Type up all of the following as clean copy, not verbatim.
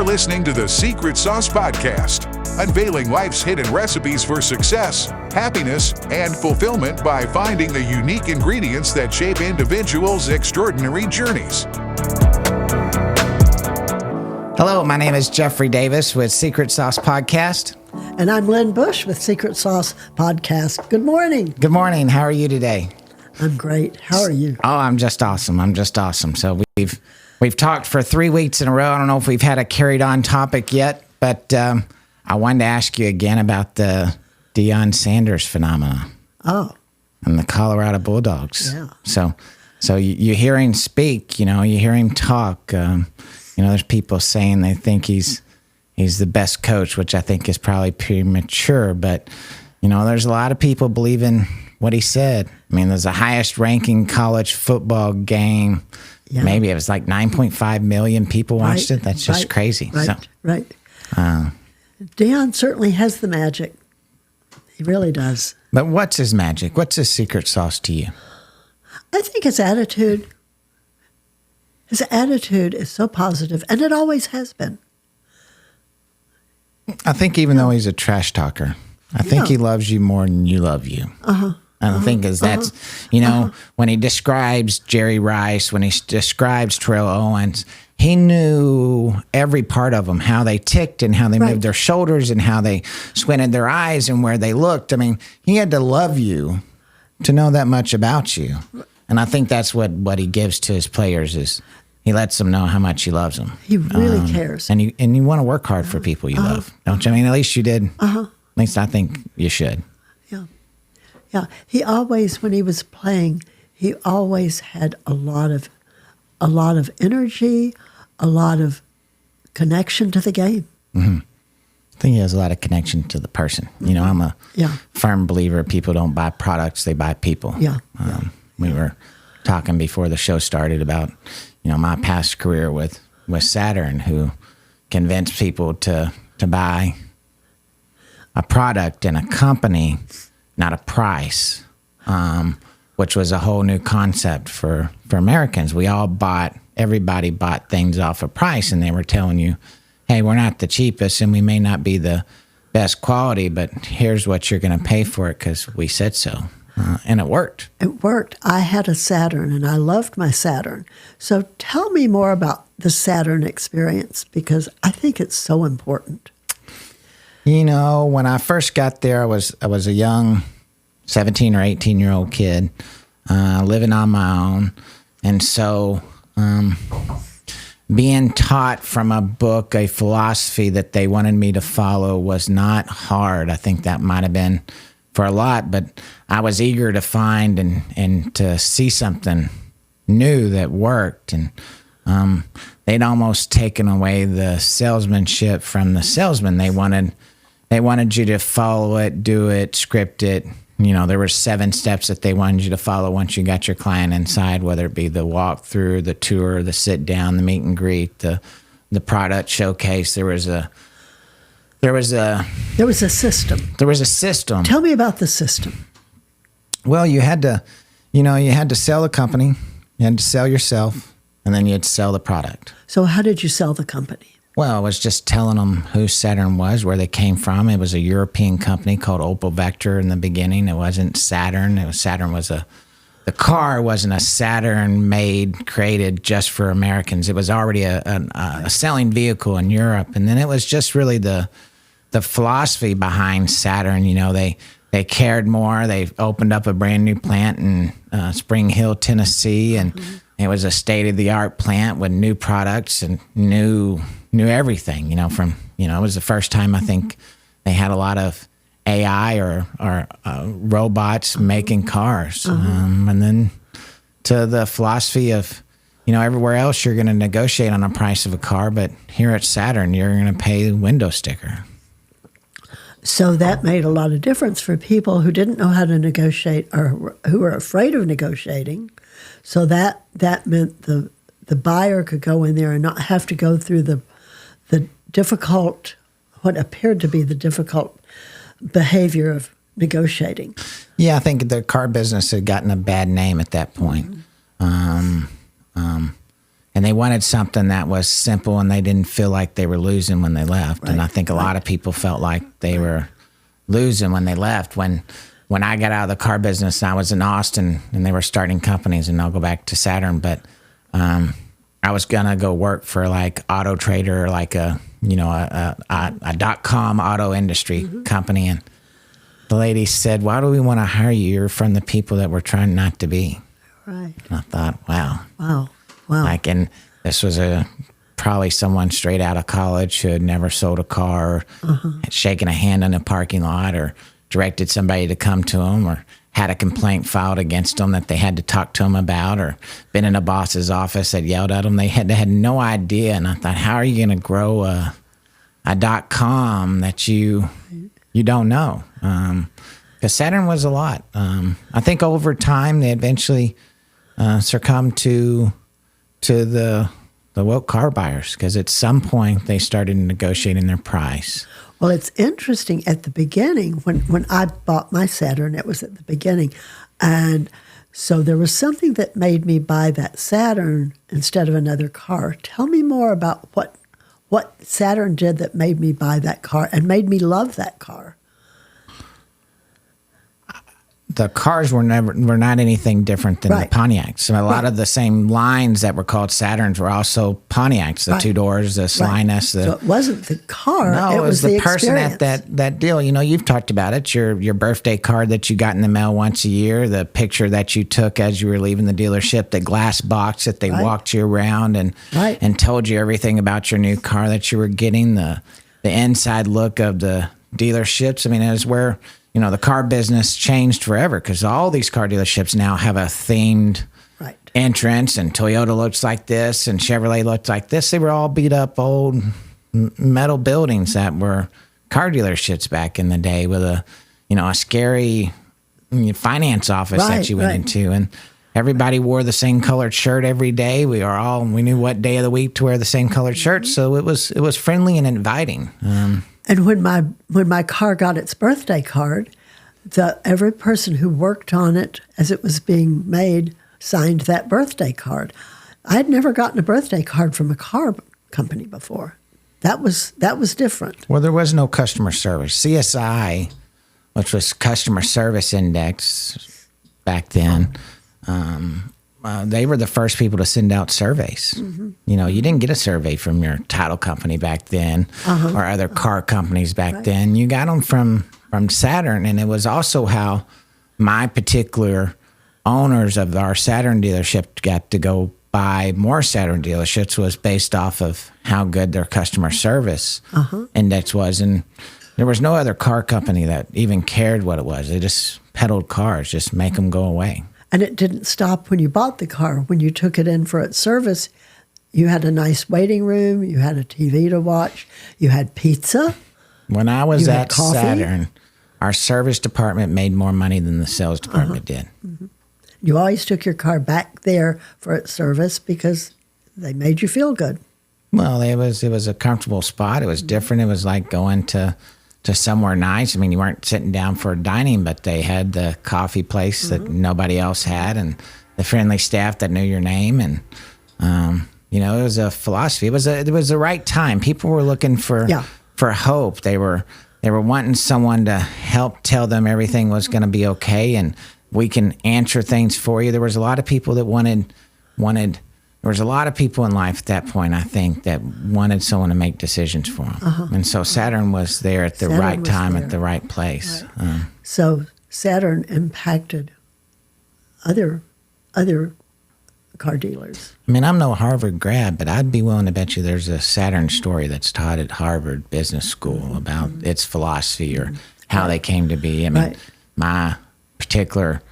You're listening to the Secret Sauce Podcast, unveiling life's hidden recipes for success, happiness, and fulfillment by finding the unique ingredients that shape individuals' extraordinary journeys. Hello, my name is Jeffrey Davis with Secret Sauce Podcast. And I'm Lynn Bush with Secret Sauce Podcast. Good morning. Good morning. How are you today? I'm great. How are you? Oh, I'm just awesome. So we've talked for 3 weeks in a row. I don't know if we've had a carried on topic yet, but I wanted to ask you again about the Deion Sanders phenomena. Oh. And the Colorado Bulldogs. Yeah. So you hear him speak, you hear him talk. There's people saying they think he's the best coach, which I think is probably premature. But, there's a lot of people believing what he said. I mean, there's the highest ranking college football game. Yeah. Maybe it was like 9.5 million people watched it. That's just crazy. Right. Deion certainly has the magic. He really does. But what's his magic? What's his secret sauce to you? I think his attitude. His attitude is so positive, and it always has been. I think even though he's a trash talker, I think he loves you more than you love you. And the thing is, that's, when he describes Jerry Rice, when he describes Terrell Owens, he knew every part of them, how they ticked and how they moved their shoulders and how they squinted their eyes and where they looked. I mean, he had to love you to know that much about you. And I think that's what he gives to his players is he lets them know how much he loves them. He really cares. And you want to work hard for people you love, don't you? I mean, at least you did. At least I think you should. Yeah. He always, when he was playing, he always had a lot of energy, a lot of connection to the game. Mm-hmm. I think he has a lot of connection to the person. I'm a firm believer people don't buy products, they buy people. We were talking before the show started about, my past career with Saturn, who convinced people to buy a product and a company, not a price, which was a whole new concept for Americans. Everybody bought things off of price, and they were telling you, hey, we're not the cheapest, and we may not be the best quality, but here's what you're going to pay for it because we said so. And it worked. It worked. I had a Saturn, and I loved my Saturn. So tell me more about the Saturn experience, because I think it's so important. When I first got there, I was a young 17 or 18-year-old kid living on my own. And so being taught from a book, a philosophy that they wanted me to follow was not hard. I think that might have been for a lot, but I was eager to find and to see something new that worked. And they'd almost taken away the salesmanship from the salesman. They wanted you to follow it, do it, script it. There were 7 steps that they wanted you to follow once you got your client inside, whether it be the walkthrough, the tour, the sit down, the meet and greet, the product showcase. There was a system. There was a system. Tell me about the system. Well, you had to sell the company, you had to sell yourself, and then you had to sell the product. So how did you sell the company? Well, I was just telling them who Saturn was, where they came from. It was a European company called Opel Vectra in the beginning. It wasn't Saturn. The car wasn't a Saturn created just for Americans. It was already a selling vehicle in Europe. And then it was just really the philosophy behind Saturn. They cared more. They opened up a brand new plant in Spring Hill, Tennessee, and it was a state-of-the-art plant with new products and new everything. It was the first time I think they had a lot of AI or robots making cars, and then to the philosophy of everywhere else you're going to negotiate on the price of a car, but here at Saturn you're going to pay window sticker. So that made a lot of difference for people who didn't know how to negotiate or who were afraid of negotiating. So that meant the buyer could go in there and not have to go through the difficult, what appeared to be the difficult behavior of negotiating. Yeah, I think the car business had gotten a bad name at that point. and they wanted something that was simple, and they didn't feel like they were losing when they left. And I think a lot of people felt like they were losing when they left. When I got out of the car business, I was in Austin, and they were starting companies, and I'll go back to Saturn, but I was gonna go work for like Auto Trader, like a .com auto industry company, and the lady said, "Why do we want to hire you? You're from the people that we're trying not to be." Right. And I thought, wow. Wow. And this was probably someone straight out of college who had never sold a car, or had shaken a hand in a parking lot, or directed somebody to come to them, or had a complaint filed against them that they had to talk to them about, or been in a boss's office that yelled at them. They had no idea. And I thought, how are you going to grow a .com that you don't know? Because Saturn was a lot. I think over time they eventually succumbed to the woke car buyers, because at some point they started negotiating their price. Well, it's interesting. At the beginning, when I bought my Saturn, it was at the beginning. And so there was something that made me buy that Saturn instead of another car. Tell me more about what Saturn did that made me buy that car and made me love that car. The cars were not anything different than the Pontiacs. So a lot of the same lines that were called Saturns were also Pontiacs. The two doors, the Salinas. So it wasn't the car. No, it was the person experience. at that deal. You've talked about it. Your birthday card that you got in the mail once a year, the picture that you took as you were leaving the dealership, the glass box that they walked you around and told you everything about your new car that you were getting, the inside look of the dealerships. I mean, it was where the car business changed forever, because all these car dealerships now have a themed entrance, and Toyota looks like this and Chevrolet looks like this. They were all beat up old metal buildings that were car dealerships back in the day, with a scary finance office that you went into, and everybody wore the same colored shirt every day. We knew what day of the week to wear the same colored shirt, so it was friendly and inviting. And when my car got its birthday card, every person who worked on it as it was being made signed that birthday card. I had never gotten a birthday card from a car company before. That was different. Well, there was no customer service. CSI, which was Customer Service Index back then, they were the first people to send out surveys. You didn't get a survey from your title company back then, or other car companies back then. You got them from Saturn, and it was also how my particular owners of our Saturn dealership got to go buy more Saturn dealerships, was based off of how good their customer service index was. And there was no other car company that even cared what it was. They just peddled cars, just make them go away. And it didn't stop when you bought the car. When you took it in for its service, you had a nice waiting room, you had a TV to watch, you had pizza. When I was at Saturn, our service department made more money than the sales department did. You always took your car back there for its service because they made you feel good. Well, it was a comfortable spot. It was different. It was like going to somewhere nice. I mean, you weren't sitting down for dining, but they had the coffee place that nobody else had, and the friendly staff that knew your name. And it was a philosophy. It was the right time. People were looking for hope. They were wanting someone to help tell them everything was going to be okay, and we can answer things for you. There was a lot of people that wanted. There was a lot of people in life at that point, I think, that wanted someone to make decisions for them. And so Saturn was there at the right time, at the right place. Right. So Saturn impacted other car dealers. I mean, I'm no Harvard grad, but I'd be willing to bet you there's a Saturn story that's taught at Harvard Business School about its philosophy or how they came to be. I mean, my particular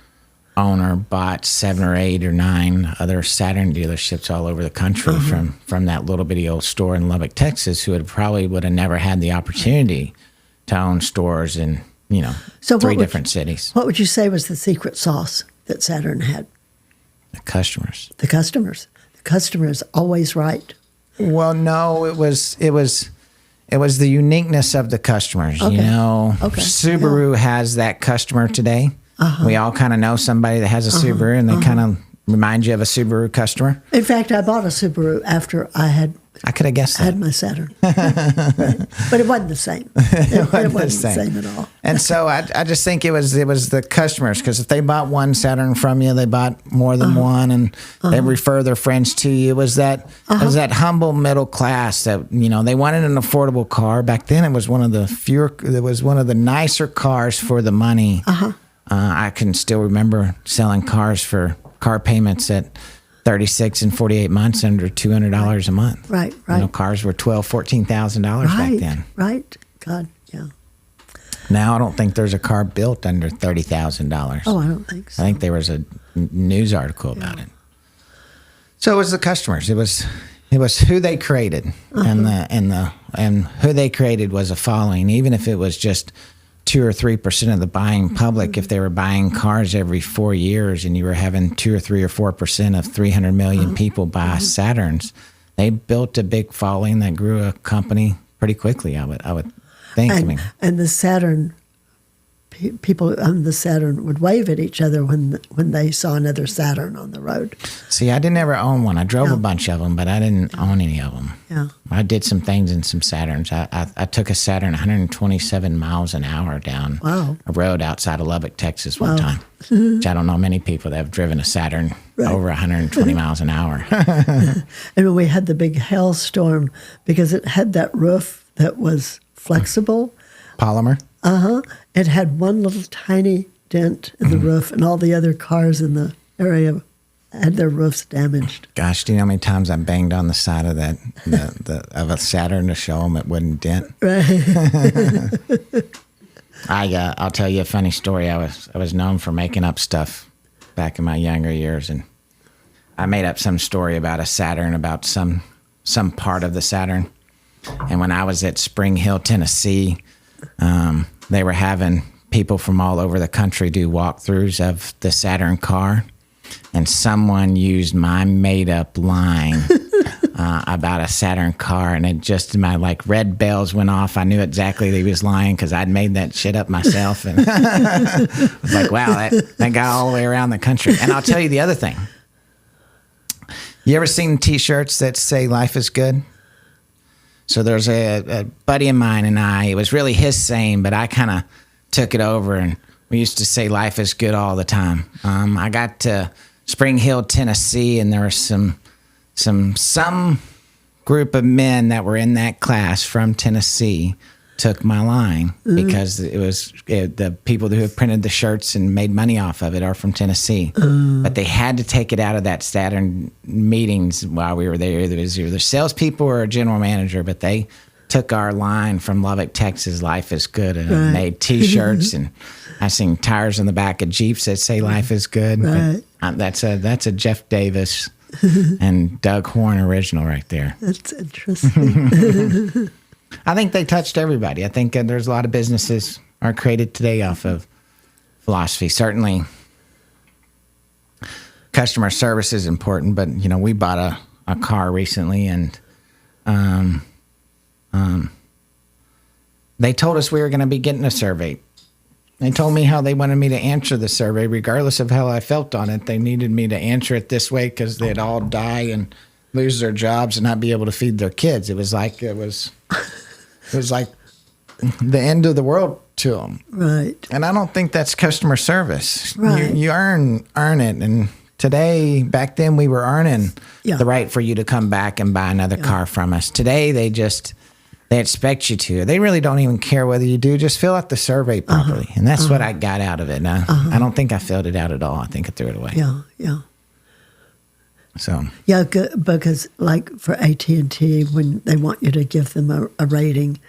owner bought 7 or 8 or 9 other Saturn dealerships all over the country from that little bitty old store in Lubbock, Texas, who would have never had the opportunity to own stores in 3 different cities. What would you say was the secret sauce that Saturn had? The customers. The customers. The customer is always right. Well, no, it was the uniqueness of the customers. Okay. Subaru has that customer today. We all kind of know somebody that has a Subaru, and they kind of remind you of a Subaru customer? In fact, I bought a Subaru after I could have guessed that. had my Saturn. Right. But it wasn't the same. It wasn't the same at all. And so I just think it was the customers, because if they bought one Saturn from you, they bought more than one, and they refer their friends to you. It was that humble middle class that, you know, they wanted an affordable car. Back then, it was one of the nicer cars for the money. I can still remember selling cars for car payments at 36 and 48 months under $200 a month. Right. You know, cars were $12,000, $14,000 back then. Right. God, yeah. Now I don't think there's a car built under $30,000. Oh, I don't think so. I think there was a news article about it. So it was the customers. It was who they created, and who they created was a following, even if it was just 2 or 3% of the buying public. If they were buying cars every 4 years, and you were having 2 or 3 or 4% of 300 million people buy Saturns, they built a big following that grew a company pretty quickly. I would think. And the Saturn people on the Saturn would wave at each other when they saw another Saturn on the road. See, I didn't ever own one. I drove a bunch of them, but I didn't own any of them. Yeah. I did some things in some Saturns. I took a Saturn 127 miles an hour down a road outside of Lubbock, Texas one time, which I don't know many people that have driven a Saturn over 120 miles an hour. And we had the big hailstorm because it had that roof that was flexible. Polymer? It had one little tiny dent in the roof, and all the other cars in the area had their roofs damaged. Gosh, do you know how many times I banged on the side of of a Saturn to show them it wouldn't dent? Right. I'll tell you a funny story. I was known for making up stuff back in my younger years, and I made up some story about a Saturn, about some part of the Saturn. And when I was at Spring Hill, Tennessee, they were having people from all over the country do walkthroughs of the Saturn car, and someone used my made-up line about a Saturn car, and it just, my red bells went off. I knew exactly he was lying because I'd made that shit up myself, and I was like, wow, that got all the way around the country. And I'll tell you the other thing. You ever seen T-shirts that say "Life is good"? So there's a buddy of mine and it was really his saying, but I kind of took it over, and we used to say "Life is good" all the time. I got to Spring Hill, Tennessee, and there was some group of men that were in that class from Tennessee took my line because it was the people who had printed the shirts and made money off of it are from Tennessee. But they had to take it out of that Saturn meetings while we were there. It was either salespeople or a general manager, but they took our line from Lubbock, Texas, "Life is good," and made T-shirts, and I've seen tires on the back of Jeeps that say "Life is good." Right. That's a Jeff Davis and Doug Horn original right there. That's interesting. I think they touched everybody. I think there's a lot of businesses are created today off of philosophy. Certainly, customer service is important, but we bought a car recently, and they told us we were going to be getting a survey. They told me how they wanted me to answer the survey, regardless of how I felt on it. They needed me to answer it this way because they'd all die and lose their jobs and not be able to feed their kids. It was like the end of the world to them. Right. And I don't think that's customer service. Right. You earn it. And today, back then, we were earning the right for you to come back and buy another car from us. Today, they expect you to. They really don't even care whether you do. Just fill out the survey properly. And that's what I got out of it. Now, I don't think I filled it out at all. I think I threw it away. Yeah. So because for AT&T, when they want you to give them a rating,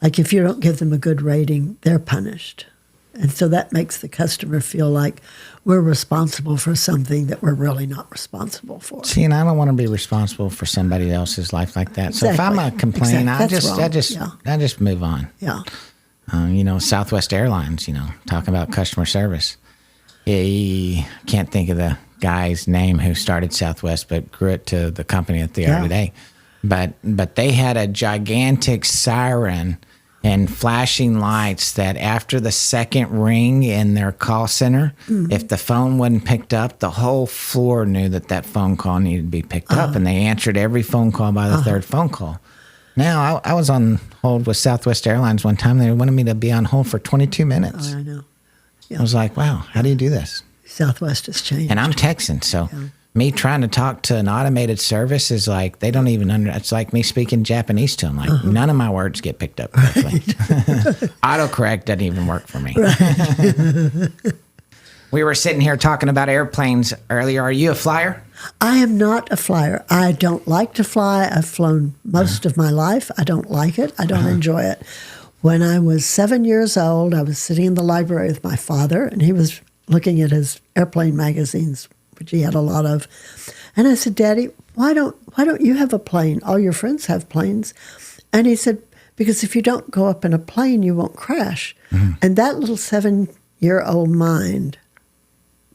if you don't give them a good rating, they're punished. And so that makes the customer feel like we're responsible for something that we're really not responsible for. See, and I don't want to be responsible for somebody else's life like that. Exactly. So if I'm a complaint, I just move on. Yeah. Southwest Airlines, talking about customer service. I can't think of the guy's name who started Southwest, but grew it to the company that they are today. But they had a gigantic siren and flashing lights that after the second ring in their call center, if the phone wasn't picked up, the whole floor knew that that phone call needed to be picked up, and they answered every phone call by the third phone call. Now, I was on hold with Southwest Airlines one time. They wanted me to be on hold for 22 minutes. Oh, I know. Yeah. I was like, wow, how do you do this? Southwest has changed. And I'm Texan, so me trying to talk to an automated service is like, they don't even it's like me speaking Japanese to them. Like, none of my words get picked up correctly. Autocorrect doesn't even work for me. Right. We were sitting here talking about airplanes earlier. Are you a flyer? I am not a flyer. I don't like to fly. I've flown most of my life. I don't like it. I don't enjoy it. When I was 7 years old, I was sitting in the library with my father, and he was looking at his airplane magazines, which he had a lot of. And I said, Daddy, why don't you have a plane? All your friends have planes. And he said, because if you don't go up in a plane, you won't crash. And that little 7-year-old mind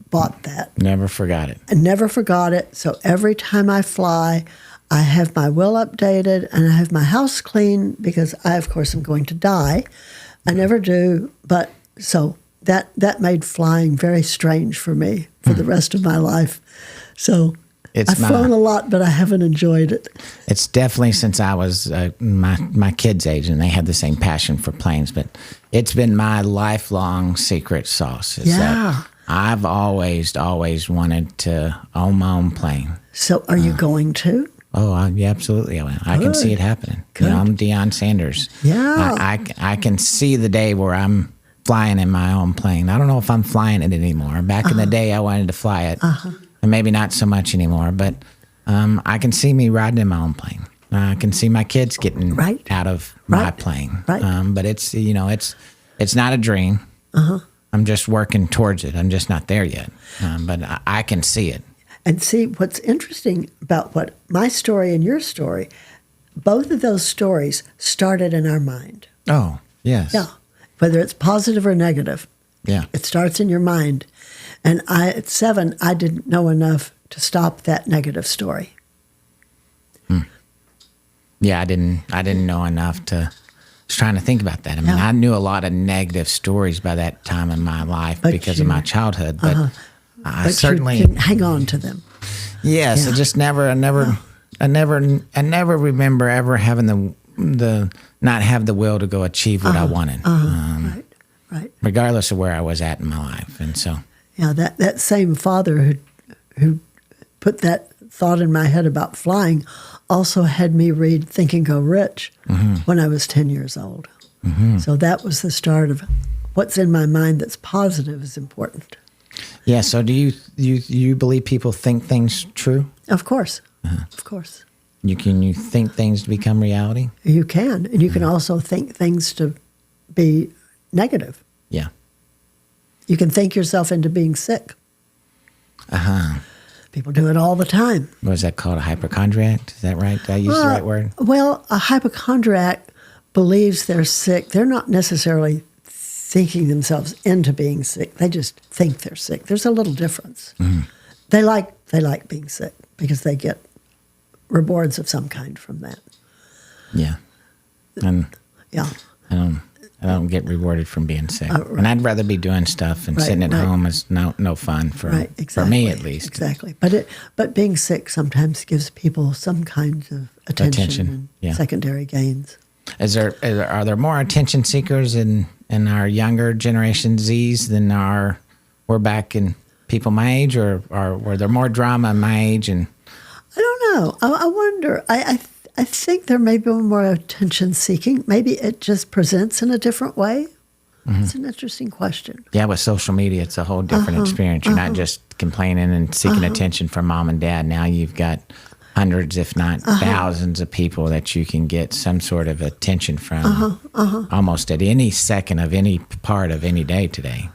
bought that. Never forgot it. I never forgot it. So every time I fly, I have my will updated and I have my house clean because I, of course, am going to die. I never do. But so that made flying very strange for me for the rest of my life. So I've flown a lot, but I haven't enjoyed it. It's definitely since I was my kids' age, and they had the same passion for planes. But it's been my lifelong secret sauce. Is that I've always wanted to own my own plane. So are you going to? Oh, yeah, absolutely. I can see it happening. You know, I'm Deion Sanders. Yeah. I can see the day where I'm flying in my own plane. I don't know if I'm flying it anymore. Back in the day, I wanted to fly it. And maybe not so much anymore. But I can see me riding in my own plane. I can see my kids getting out of my plane. But it's, you know, it's not a dream. I'm just working towards it. I'm just not there yet. But I can see it. And see, what's interesting about what my story and your story, both of those stories started in our mind. Oh, yes. Yeah. Whether it's positive or negative. Yeah. It starts in your mind. And at 7, I didn't know enough to stop that negative story. Yeah, I didn't know enough to. I was trying to think about that. I mean, I knew a lot of negative stories by that time in my life because of my childhood, but I certainly you hang on to them. Yes, I just never. I never remember ever having the not have the will to go achieve what I wanted. Right. Regardless of where I was at in my life, and so. Yeah, that same father who put that thought in my head about flying also had me read Think and Go Rich when I was 10 years old. So that was the start of what's in my mind that's positive is important. Yeah, so do you believe people think things true? Of course. Of course. You think things to become reality? You can. And you can also think things to be negative. Yeah. You can think yourself into being sick. People do it all the time. What is that called? A hypochondriac? Is that right? Did I use the right word? Well, a hypochondriac believes they're sick. They're not necessarily thinking themselves into being sick. They just think they're sick. There's a little difference. They like being sick because they get rewards of some kind from that. Yeah. And yeah. I don't get rewarded from being sick. And I'd rather be doing stuff and sitting at home is no fun for me at least. Exactly. But being sick sometimes gives people some kind of attention. And secondary gains. Are there more attention seekers in our younger generation Zs than we're back in people my age, or were there more drama in my age? And I don't know. I wonder. I think there may be more attention seeking. Maybe it just presents in a different way. It's an interesting question. Yeah, with social media, it's a whole different experience. You're not just complaining and seeking attention from mom and dad. Now you've got hundreds, if not thousands of people that you can get some sort of attention from almost at any second of any part of any day today.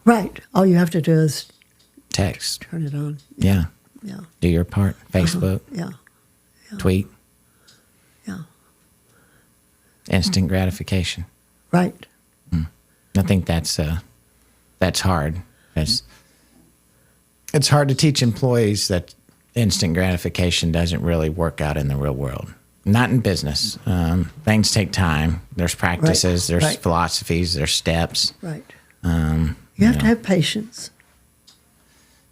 Right. All you have to do is text. Turn it on. Yeah. Yeah. Do your part. Facebook. Yeah. Tweet. Yeah. Instant gratification. Right. I think that's hard. It's hard to teach employees that instant gratification doesn't really work out in the real world. Not in business. Things take time. There's practices, there's right. philosophies, there's steps. Right. Um, You have to have patience.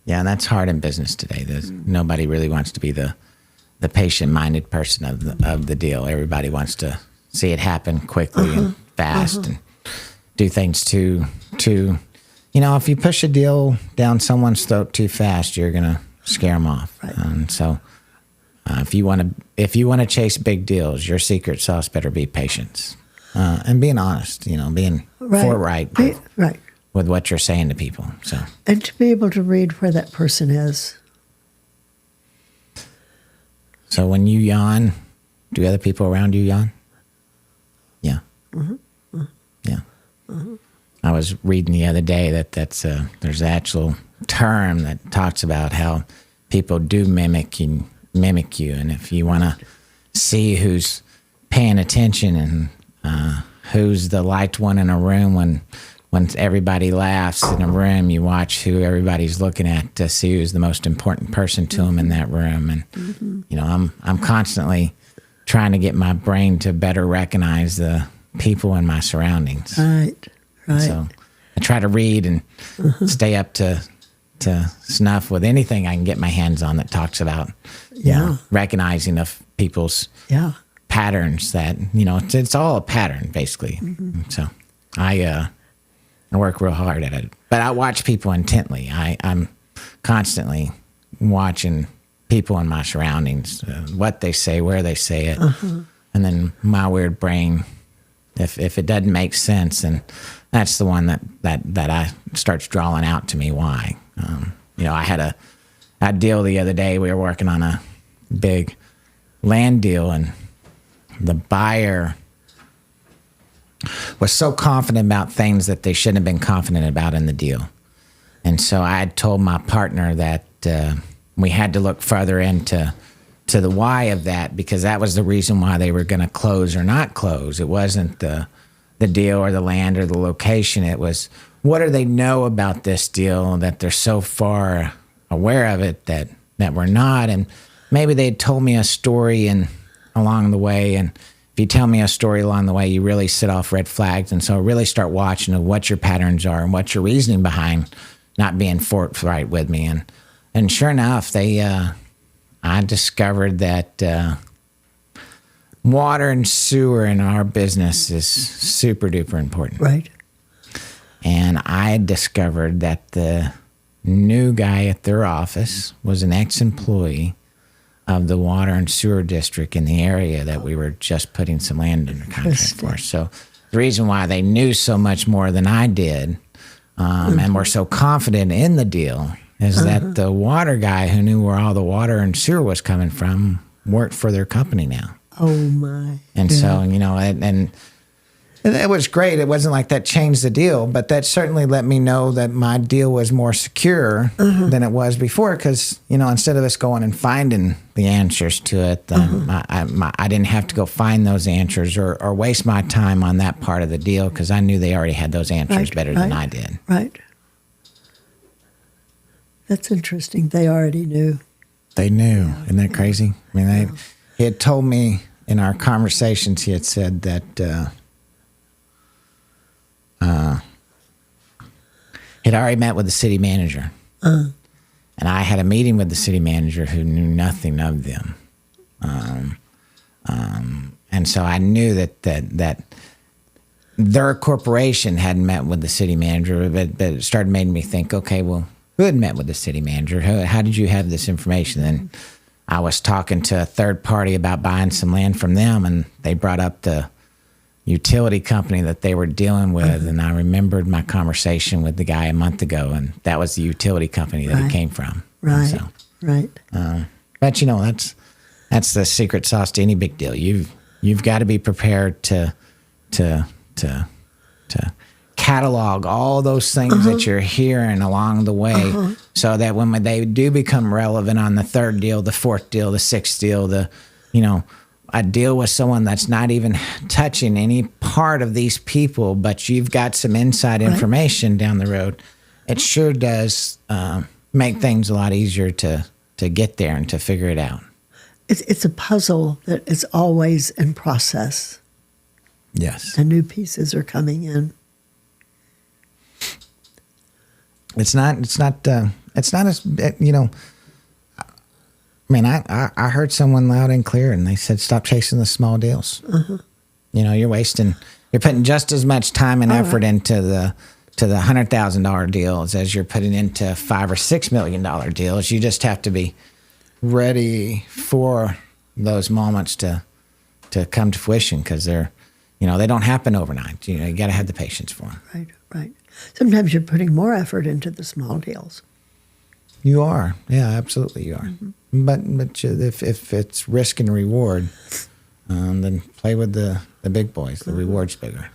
Yeah, and that's hard in business today. Nobody really wants to be the patient-minded person of the deal. Everybody wants to see it happen quickly and fast and do things too. If you push a deal down someone's throat too fast, you're gonna scare them off. Right. So if you want to chase big deals, your secret sauce better be patience and being honest. Being forthright Right. with what you're saying to people. So And to be able to read where that person is. So when you yawn, do other people around you yawn? Yeah. Yeah. I was reading the other day that there's an actual term that talks about how people do mimic you, and if you want to see who's paying attention and who's the liked one in a room when everybody laughs in a room, you watch who everybody's looking at to see who's the most important person to them in that room. And I'm constantly trying to get my brain to better recognize the people in my surroundings. Right. So I try to read and stay up to snuff with anything I can get my hands on that talks about recognizing of people's patterns. That it's all a pattern basically. So I work real hard at it, but I watch people intently. I'm constantly watching people in my surroundings, what they say, where they say it, and then my weird brain. If it doesn't make sense, and that's the one that I starts drawing out to me why. I had a deal the other day. We were working on a big land deal, and the buyer was so confident about things that they shouldn't have been confident about in the deal. And so I had told my partner that we had to look further into the why of that, because that was the reason why they were going to close or not close. It wasn't the deal or the land or the location. It was, what do they know about this deal that they're so far aware of it that we're not? And maybe they had told me a story along the way, and if you tell me a story along the way, you really set off red flags. And so really start watching what your patterns are and what your reasoning behind not being forthright with me. And sure enough, I discovered that water and sewer in our business is super duper important. Right. And I discovered that the new guy at their office was an ex-employee of the water and sewer district in the area that we were just putting some land under contract for. So the reason why they knew so much more than I did and were so confident in the deal is that the water guy who knew where all the water and sewer was coming from worked for their company now. Oh, my. And so, and it was great. It wasn't like that changed the deal, but that certainly let me know that my deal was more secure than it was before, because, instead of us going and finding the answers to it, I didn't have to go find those answers or waste my time on that part of the deal, because I knew they already had those answers better than I did. Right. That's interesting. They already knew. They knew. Isn't that crazy? I mean, he had told me in our conversations, he had said that he'd already met with the city manager. And I had a meeting with the city manager who knew nothing of them. And so I knew that their corporation hadn't met with the city manager, but it started making me think, okay, well, who had met with the city manager? How did you have this information? And I was talking to a third party about buying some land from them, and they brought up the utility company that they were dealing with. And I remembered my conversation with the guy a month ago, and that was the utility company that it came from. Right. So, Right. but that's the secret sauce to any big deal. You've got to be prepared to catalog all those things that you're hearing along the way, so that when they do become relevant on the third deal, the fourth deal, the sixth deal, a deal with someone that's not even touching any part of these people, but you've got some inside information down the road, it sure does make things a lot easier to get there and to figure it out. it's a puzzle that is always in process. Yes. And new pieces are coming in. It's not as, you know, I mean, I heard someone loud and clear and they said, stop chasing the small deals. You know, you're putting just as much time and effort into the $100,000 deals as you're putting into $5 or $6 million deals. You just have to be ready for those moments to come to fruition, because they're, you know, they don't happen overnight. You know, you got to have the patience for them. Right. Sometimes you're putting more effort into the small deals. You are. Yeah, absolutely you are. But if it's risk and reward, then play with the big boys. The reward's bigger.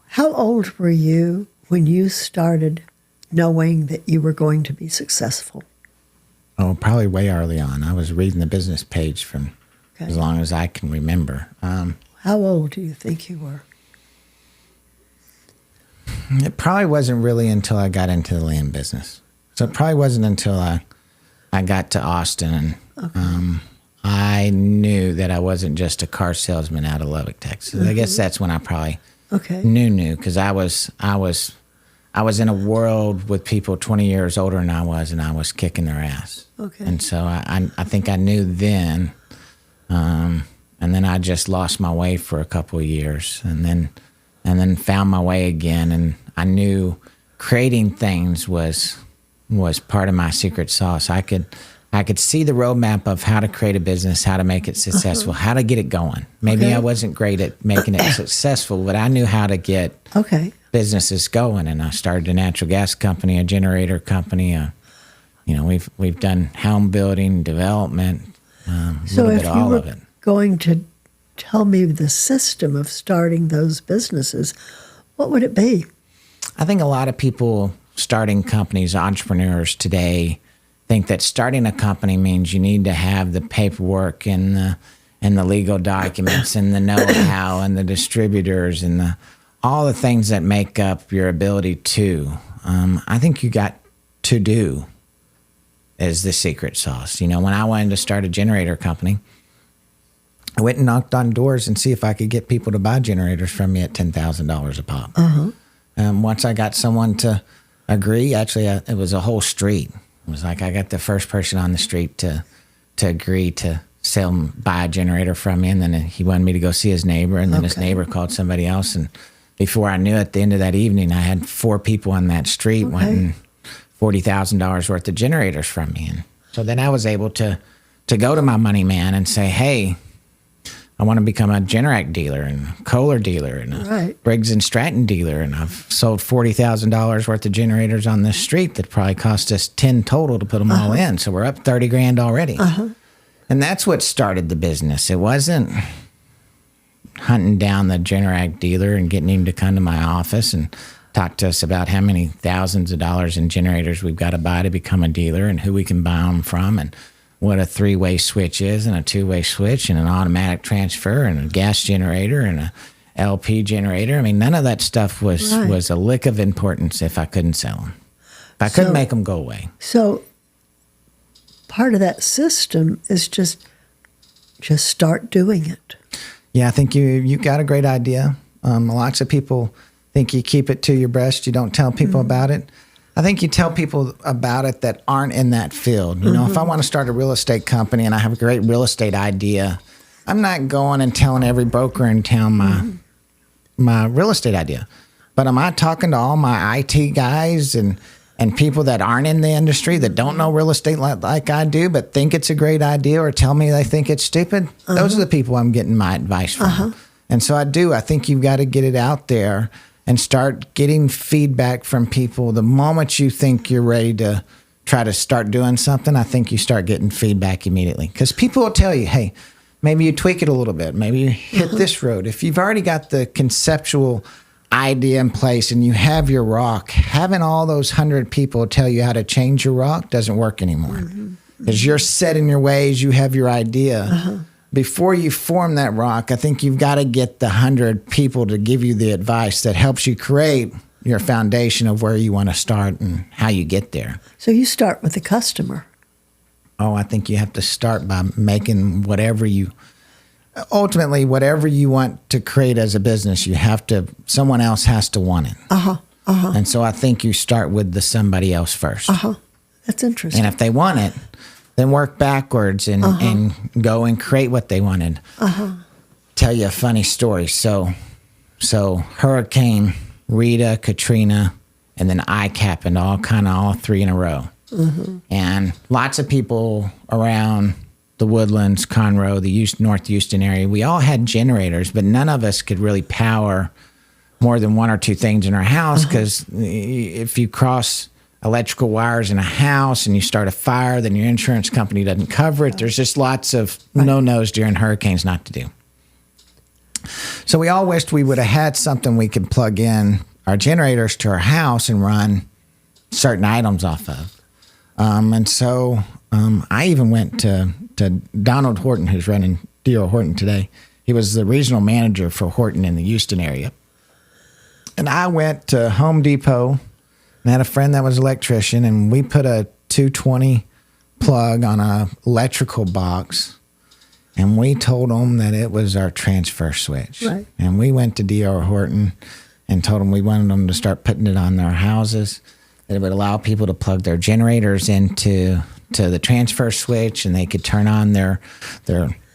How old were you when you started knowing that you were going to be successful? Oh, probably way early on. I was reading the business page from as long as I can remember. How old do you think you were? It probably wasn't really until I got into the land business. So it probably wasn't until I got to Austin and I knew that I wasn't just a car salesman out of Lubbock, Texas. I guess that's when I probably knew, because I was in a world with people 20 years older than I was kicking their ass. And so I think I knew then, and then I just lost my way for a couple of years, and then found my way again, and I knew creating things was part of my secret sauce. I could see the roadmap of how to create a business, how to make it successful, how to get it going. Maybe I wasn't great at making it successful, but I knew how to get businesses going. And I started a natural gas company, a generator company. You know, we've done home building, development, a little bit of all of it. Going to tell me the system of starting those businesses, what would it be? I think a lot of people starting companies, entrepreneurs today, think that starting a company means you need to have the paperwork and the legal documents and the know-how and the distributors and all the things that make up your ability to. I think you got to do is the secret sauce. You know, when I wanted to start a generator company, I went and knocked on doors and see if I could get people to buy generators from me at $10,000 a pop. Once I got someone to agree, actually, it was a whole street. It was like I got the first person on the street to agree to buy a generator from me, and then he wanted me to go see his neighbor, and then his neighbor called somebody else, and before I knew it, at the end of that evening, I had 4 people on that street wanting $40,000 worth of generators from me. And so then I was able to go to my money man and say, hey, I want to become a Generac dealer and a Kohler dealer and a Briggs & Stratton dealer. And I've sold $40,000 worth of generators on this street that probably cost us 10 total to put them all in. So we're up $30,000 already. And that's what started the business. It wasn't hunting down the Generac dealer and getting him to come to my office and talk to us about how many thousands of dollars in generators we've got to buy to become a dealer and who we can buy them from and what a 3-way switch is and a 2-way switch and an automatic transfer and a gas generator and a LP generator. I mean, none of that stuff was a lick of importance if I couldn't sell them. If I couldn't make them go away. So part of that system is just start doing it. Yeah, I think you got a great idea. Lots of people think you keep it to your breast. You don't tell people about it. I think you tell people about it that aren't in that field. You know, if I want to start a real estate company and I have a great real estate idea, I'm not going and telling every broker in town my real estate idea. But am I talking to all my IT guys and people that aren't in the industry that don't know real estate like I do but think it's a great idea or tell me they think it's stupid? Those are the people I'm getting my advice from. And so I think you've got to get it out there and start getting feedback from people. The moment you think you're ready to try to start doing something, I think you start getting feedback immediately. Because people will tell you, hey, maybe you tweak it a little bit. Maybe you hit this road. If you've already got the conceptual idea in place and you have your rock, having all those 100 people tell you how to change your rock doesn't work anymore. Because you're set in your ways, you have your idea. Before you form that rock, I think you've got to get the 100 people to give you the advice that helps you create your foundation of where you want to start and how you get there. So you start with the customer. I think you have to start by making whatever you want to create as a business, someone else has to want it. And so I think you start with the somebody else first. That's interesting. And if they want it, then work backwards and go and create what they wanted. Tell you a funny story. So Hurricane Rita, Katrina, and then ICAP happened all three in a row. And lots of people around the Woodlands, Conroe, the North Houston area, we all had generators, but none of us could really power more than one or two things in our house, because if you cross electrical wires in a house and you start a fire, then your insurance company doesn't cover it. There's just lots of no-nos during hurricanes not to do. So we all wished we would have had something we could plug in our generators to our house and run certain items off of. And so I even went to Donald Horton, who's running D.R. Horton today. He was the regional manager for Horton in the Houston area. And I went to Home Depot and had a friend that was an electrician, and we put a 220 plug on a electrical box, and we told them that it was our transfer switch. Right. And we went to D.R. Horton and told them we wanted them to start putting it on their houses, that it would allow people to plug their generators into the transfer switch, and they could turn on their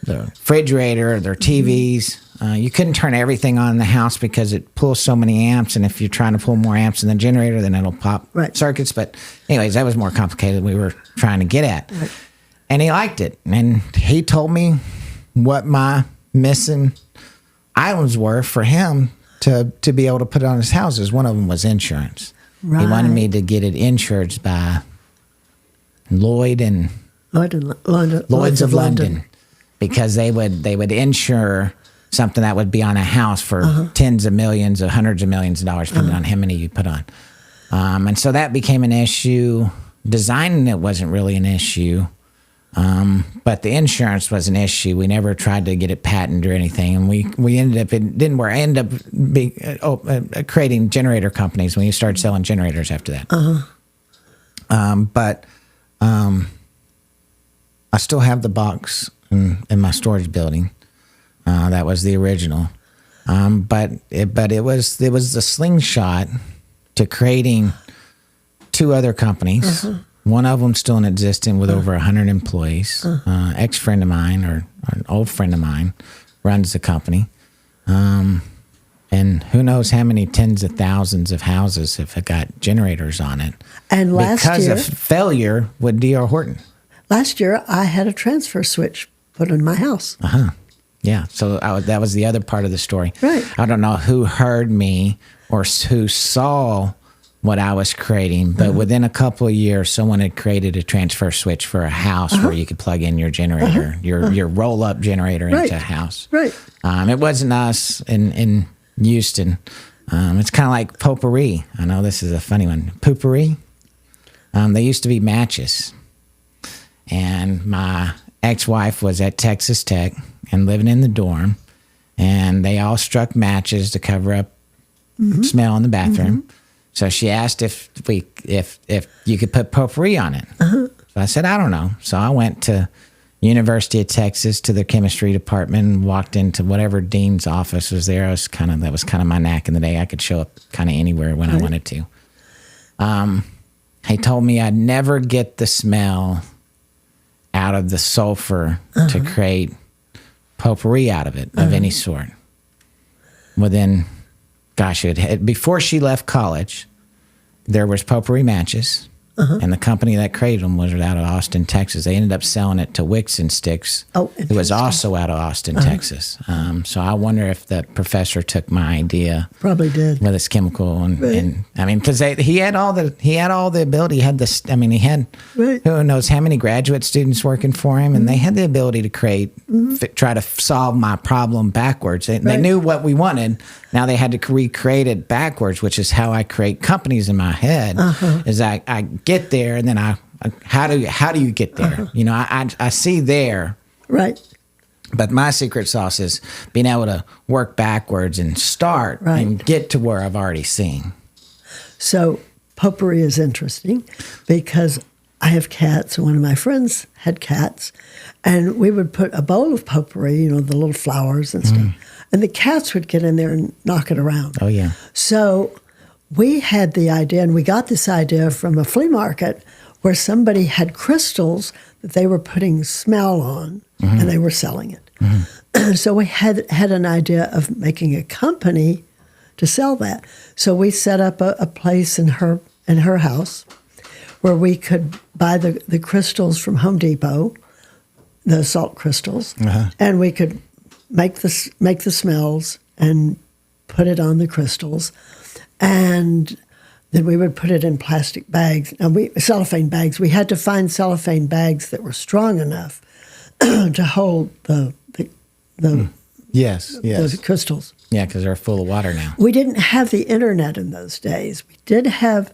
refrigerator, their TVs. You couldn't turn everything on in the house because it pulls so many amps, and if you're trying to pull more amps in the generator, then it'll pop circuits. But anyways, that was more complicated than we were trying to get at. Right. And he liked it, and he told me what my missing items were for him to be able to put it on his houses. One of them was insurance. Right. He wanted me to get it insured by Lloyd's of London, because they would insure something that would be on a house for tens of millions or hundreds of millions of dollars, depending on how many you put on. And so that became an issue. Designing it wasn't really an issue, but the insurance was an issue. We never tried to get it patented or anything, and we ended up, it didn't work. I ended up creating generator companies when you started selling generators after that. But I still have the box in my storage building. That was the original. But it was the slingshot to creating two other companies. One of them still in existence with over 100 employees. Ex-friend of mine, or an old friend of mine, runs the company. And who knows how many tens of thousands of houses have got generators on it. And because of failure with D.R. Horton. Last year, I had a transfer switch put in my house. Yeah, so that was the other part of the story. Right. I don't know who heard me or who saw what I was creating, but within a couple of years, someone had created a transfer switch for a house where you could plug in your generator, your roll-up generator into a house. Right. It wasn't us in Houston. It's kind of like potpourri. I know this is a funny one. Potpourri. They used to be matches. And my ex-wife was at Texas Tech and living in the dorm, and they all struck matches to cover up smell in the bathroom. So she asked if you could put potpourri on it. So I said, I don't know. So I went to University of Texas to the chemistry department and walked into whatever dean's office was there. That was kind of my knack in the day. I could show up kind of anywhere when I wanted to. He told me I'd never get the smell out of the sulfur to create potpourri out of it, of any sort. Within, before she left college, there was potpourri matches, and the company that created them was out of Austin, Texas. They ended up selling it to Wicks and Sticks, who was also out of Austin, Texas. So I wonder if the professor took my idea. Probably did. With its chemical, and I mean, because he had all the ability. He had this. I mean, he had who knows how many graduate students working for him, and they had the ability to create, try to solve my problem backwards. They knew what we wanted. Now they had to recreate it backwards, which is how I create companies in my head. Is I get there, and then how do you get there? You know, I see there. Right. But my secret sauce is being able to work backwards and start and get to where I've already seen. So potpourri is interesting because I have cats, and one of my friends had cats, and we would put a bowl of potpourri, the little flowers and stuff, and the cats would get in there and knock it around. Oh, yeah. So we had the idea, and we got this idea from a flea market where somebody had crystals that they were putting smell on, and they were selling it. So we had an idea of making a company to sell that. So we set up a place in her house where we could buy the crystals from Home Depot, the salt crystals, and we could make the smells and put it on the crystals, and then we would put it in plastic bags. Now cellophane bags. We had to find cellophane bags that were strong enough to hold the Yes. the crystals. Yeah, because they're full of water now. We didn't have the internet in those days. We did have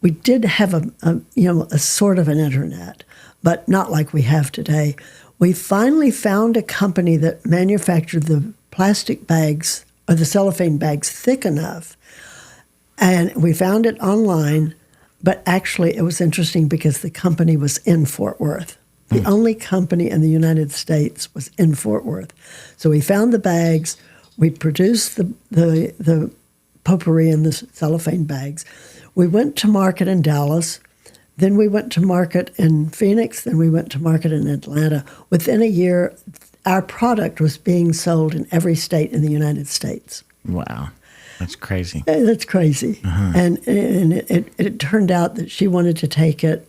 a sort of an internet, but not like we have today. We finally found a company that manufactured the plastic bags or the cellophane bags thick enough, and we found it online. But actually, it was interesting because the company was in Fort Worth. The only company in the United States was in Fort Worth. So we found the bags. We produced the potpourri in the cellophane bags. We went to market in Dallas. Then we went to market in Phoenix. Then we went to market in Atlanta. Within a year, our product was being sold in every state in the United States. Wow. That's crazy. That's crazy. And it turned out that she wanted to take it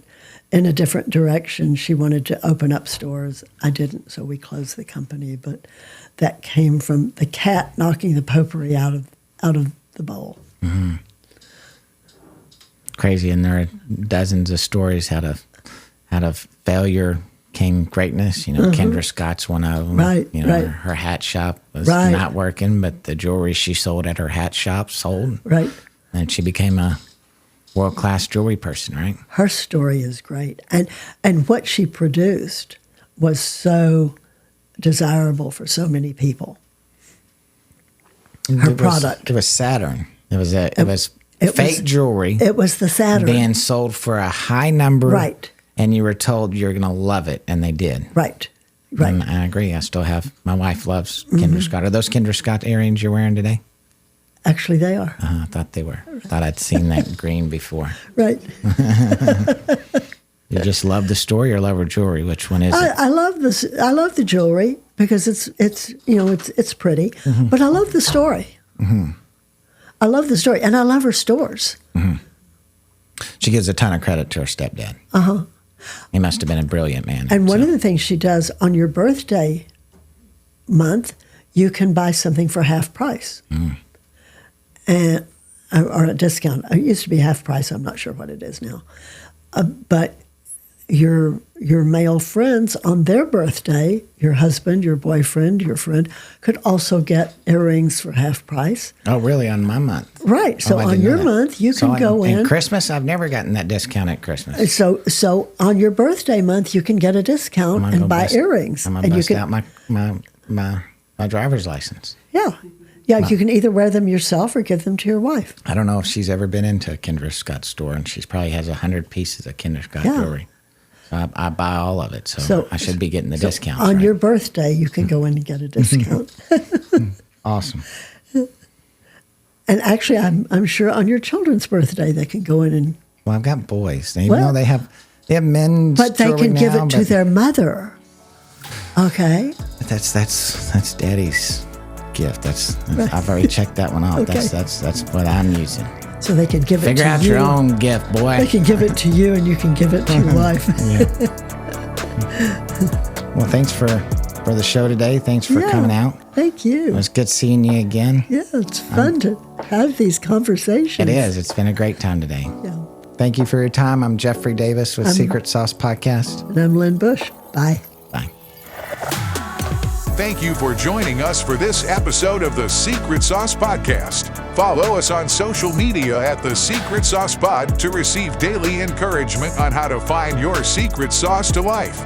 in a different direction. She wanted to open up stores. I didn't, so we closed the company. But that came from the cat knocking the potpourri out of the bowl. Crazy, and there are dozens of stories out of failure came greatness. Kendra Scott's one of them. Right, right. Her hat shop was Right. not working, but the jewelry she sold at her hat shop sold. Right. And she became a world-class jewelry person, right? Her story is great. And what she produced was so desirable for so many people. Her product. It was Saturn. It was fake jewelry. It was the Saturn. Being sold for a high number. Right. And you were told you're going to love it, and they did. Right. And I agree. I still have, my wife loves Kendra Scott. Are those Kendra Scott earrings you're wearing today? Actually, they are. I thought they were. Thought I'd seen that green before. Right. You just love the story or love her jewelry? Which one is it? I love this. I love the jewelry because it's pretty, but I love the story. I love the story, and I love her stores. She gives a ton of credit to her stepdad. He must have been a brilliant man. And one of the things she does on your birthday month, you can buy something for half price, and or a discount. It used to be half price. I'm not sure what it is now, but your male friends on their birthday, your husband, your boyfriend, your friend, could also get earrings for half price. Oh, really? On my month? Right. So I on didn't know your that. month, you can go in. And Christmas, I've never gotten that discount at Christmas. So on your birthday month, you can get a discount and buy earrings. I'm going to bust out my driver's license. Yeah. You can either wear them yourself or give them to your wife. I don't know if she's ever been into a Kendra Scott store, and she probably has 100 pieces of Kendra Scott jewelry. So I buy all of it, so I should be getting the discounts. On right? your birthday, you can go in and get a discount. Awesome. And actually, I'm sure on your children's birthday, they can go in and... Well, I've got boys. Even though they have men's but they jewelry can give now, it to their mother. Okay? That's Daddy's gift. I've already checked that one off. Okay. That's what I'm using. So they can give it to you. Figure out your own gift, boy. They can give it to you, and you can give it to your wife. Well, thanks for the show today. Thanks for coming out. Thank you. It was good seeing you again. Yeah, it's fun to have these conversations. It is. It's been a great time today. Yeah. Thank you for your time. I'm Jeffrey Davis with Secret Sauce Podcast. And I'm Lynn Bush. Bye. Bye. Thank you for joining us for this episode of the Secret Sauce Podcast. Follow us on social media at The Secret Sauce Pod to receive daily encouragement on how to find your secret sauce to life.